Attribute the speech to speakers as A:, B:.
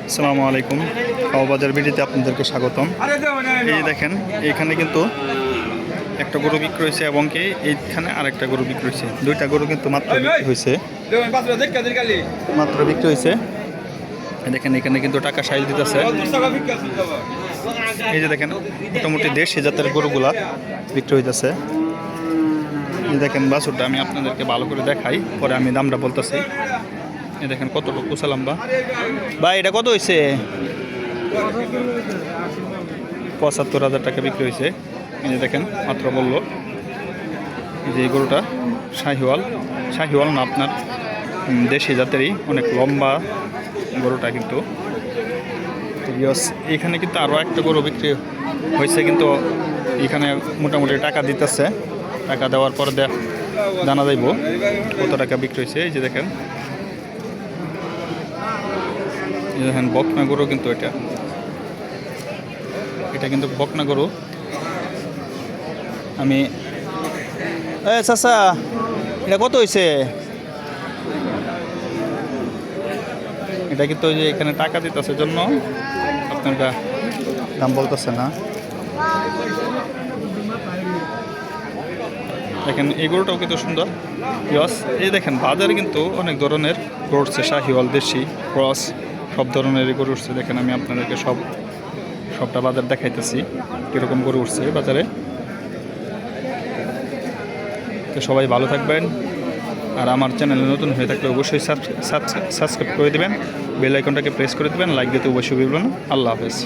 A: আসসালামু আলাইকুম। কাউবাজার ভিডিওতে আপনাদেরকে স্বাগতম। এই দেখেন এখানে কিন্তু একটা গরু বিক্রি হয়েছে এবং কি এইখানে আরেকটা গরু বিক্রি হয়েছে। দুইটা গরু কিন্তু মাত্র বিক্রি হয়েছে। দেখেন এখানে কিন্তু টাকা সাইল দিতেছে। এই যে দেখেন মোটামুটি দেশি জাতের গরুগুলা বিক্রি হইতেছে। এই দেখেন বাছুরটা আমি আপনাদেরকে ভালো করে দেখাই, পরে আমি দামটা বলতেছি। এই দেখেন কতটুকু লম্বা ভাই, এটা কত হয়েছে? ৭৫,০০০ টাকা বিক্রি হয়েছে। এই যে দেখেন মাত্র বললো। এই যে এই গরুটা শাহিওয়াল না, আপনার দেশি জাতেরই, অনেক লম্বা গরুটা কিন্তু। এখানে কিন্তু আরও একটা গরু বিক্রি হয়েছে, কিন্তু এখানে মোটামুটি টাকা দিতেছে। টাকা দেওয়ার পর জানা যাইব কত টাকা বিক্রি হয়েছে। এই যে দেখেন বকনা গরু, কিন্তু এটা কিন্তু বকনা গরু। আমি চাচা, এটা কত হয়েছে? এটা কিন্তু ওই যে এখানে টাকা দিতেছে জন্য আপনার দাম বলতেছে না। দেখেন এই গরুটাও কিন্তু সুন্দর। এই দেখেন বাজারে কিন্তু অনেক ধরনের গরু উঠছে, শাহিওয়াল, দেশি, ক্রস, সব ধরনের গরু উঠছে। দেখেন আমি আপনাদেরকে সবটা বাজার দেখাইতেছি কীরকম গরু উঠছে বাজারে। তো সবাই ভালো থাকবেন, আর আমার চ্যানেলে নতুন হয়ে থাকলে অবশ্যই সাবস্ক্রাইব করে দেবেন, বেল আইকনটাকে প্রেস করে দেবেন, লাইক দিতে অবশ্যই ভুলবেন না। আল্লাহ হাফেজ।